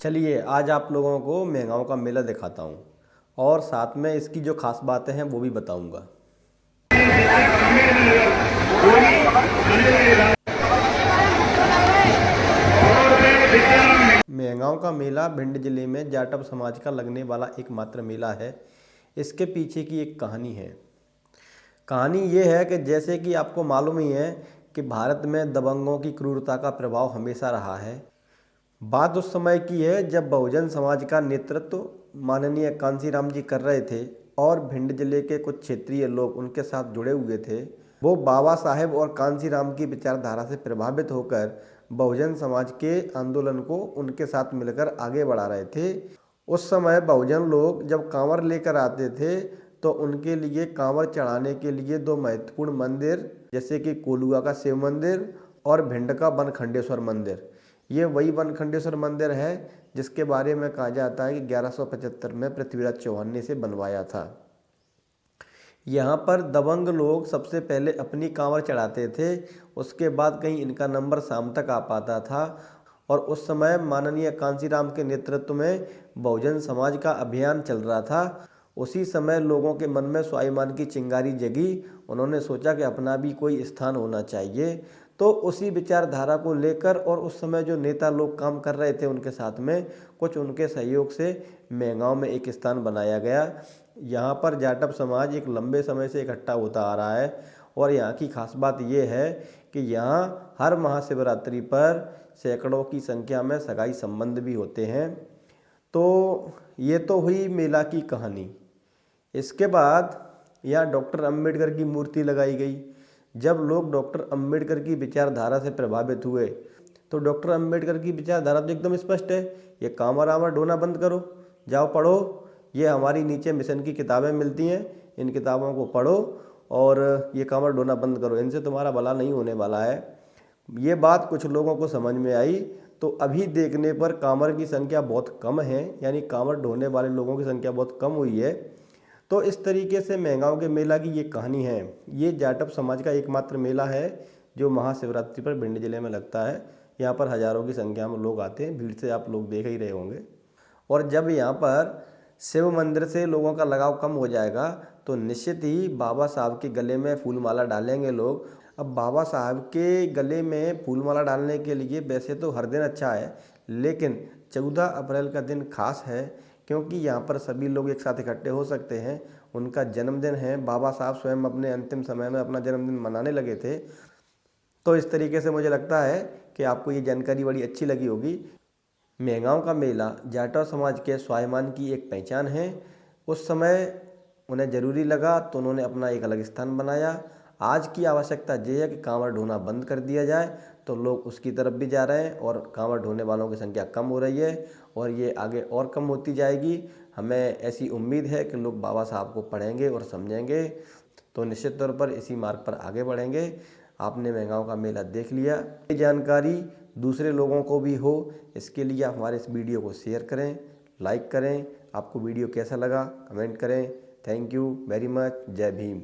चलिए आज आप लोगों को मेहगांव का मेला दिखाता हूँ और साथ में इसकी जो खास बातें हैं वो भी बताऊँगा। मेहगांव का मेला भिंड जिले में जाटव समाज का लगने वाला एकमात्र मेला है। इसके पीछे की एक कहानी है। कहानी ये है कि जैसे कि आपको मालूम ही है कि भारत में दबंगों की क्रूरता का प्रभाव हमेशा रहा है। बात उस समय की है जब बहुजन समाज का नेतृत्व माननीय कांसीराम जी कर रहे थे और भिंड जिले के कुछ क्षेत्रीय लोग उनके साथ जुड़े हुए थे। वो बाबा साहेब और कांसीराम की विचारधारा से प्रभावित होकर बहुजन समाज के आंदोलन को उनके साथ मिलकर आगे बढ़ा रहे थे। उस समय बहुजन लोग जब कांवर लेकर आते थे तो उनके लिए कांवर चढ़ाने के लिए दो महत्वपूर्ण मंदिर जैसे कि कोलुआ का शिव मंदिर और भिंड का बनखंडेश्वर मंदिर, ये वही बनखंडेश्वर मंदिर है जिसके बारे में कहा जाता है कि 1175 में पृथ्वीराज चौहान ने इसे बनवाया था। यहाँ पर दबंग लोग सबसे पहले अपनी कांवर चढ़ाते थे, उसके बाद कहीं इनका नंबर शाम तक आ पाता था और उस समय माननीय कांसीराम के नेतृत्व में बहुजन समाज का अभियान चल रहा था। उसी समय लोगों के मन में स्वाभिमान की चिंगारी जगी। उन्होंने सोचा कि अपना भी कोई स्थान होना चाहिए, तो उसी विचारधारा को लेकर और उस समय जो नेता लोग काम कर रहे थे उनके साथ में कुछ उनके सहयोग से मेहगांव में एक स्थान बनाया गया। यहाँ पर जाटव समाज एक लंबे समय से इकट्ठा होता आ रहा है और यहाँ की खास बात ये है कि यहाँ हर महाशिवरात्रि पर सैकड़ों की संख्या में सगाई संबंध भी होते हैं। तो ये तो हुई मेला की कहानी। इसके बाद यहाँ डॉक्टर अंबेडकर की मूर्ति लगाई गई। जब लोग डॉक्टर अंबेडकर की विचारधारा से प्रभावित हुए तो डॉक्टर अंबेडकर की विचारधारा तो एकदम स्पष्ट है, ये कांवर आवर ढोना बंद करो, जाओ पढ़ो, ये हमारी नीचे मिशन की किताबें मिलती हैं, इन किताबों को पढ़ो और ये कांवर ढोना बंद करो, इनसे तुम्हारा भला नहीं होने वाला है। ये बात कुछ लोगों को समझ में आई तो अभी देखने पर कांवर की संख्या बहुत कम है, यानी कांवर ढोने वाले लोगों की संख्या बहुत कम हुई है। तो इस तरीके से मेहगांव के मेला की ये कहानी है। ये जाटव समाज का एकमात्र मेला है जो महाशिवरात्रि पर भिंड जिले में लगता है। यहाँ पर हज़ारों की संख्या में लोग आते हैं, भीड़ से आप लोग देख ही रहे होंगे। और जब यहाँ पर शिव मंदिर से लोगों का लगाव कम हो जाएगा तो निश्चित ही बाबा साहब के गले में फूल माला डालेंगे लोग। अब बाबा साहब के गले में फूल माला डालने के लिए वैसे तो हर दिन अच्छा है, लेकिन 14 अप्रैल का दिन खास है क्योंकि यहाँ पर सभी लोग एक साथ इकट्ठे हो सकते हैं। उनका जन्मदिन है, बाबा साहब स्वयं अपने अंतिम समय में अपना जन्मदिन मनाने लगे थे। तो इस तरीके से मुझे लगता है कि आपको ये जानकारी बड़ी अच्छी लगी होगी। मेहगांव का मेला जाटव समाज के स्वाभिमान की एक पहचान है। उस समय उन्हें ज़रूरी लगा तो उन्होंने अपना एक अलग स्थान बनाया। आज की आवश्यकता ये है कि कांवर ढोना बंद कर दिया जाए, तो लोग उसकी तरफ भी जा रहे हैं और कांवर ढोने वालों की संख्या कम हो रही है और ये आगे और कम होती जाएगी। हमें ऐसी उम्मीद है कि लोग बाबा साहब को पढ़ेंगे और समझेंगे तो निश्चित तौर पर इसी मार्ग पर आगे बढ़ेंगे। आपने मेहगांव का मेला देख लिया, ये जानकारी दूसरे लोगों को भी हो, इसके लिए आप हमारे इस वीडियो को शेयर करें, लाइक करें। आपको वीडियो कैसा लगा कमेंट करें। Thank you very much. जय भीम।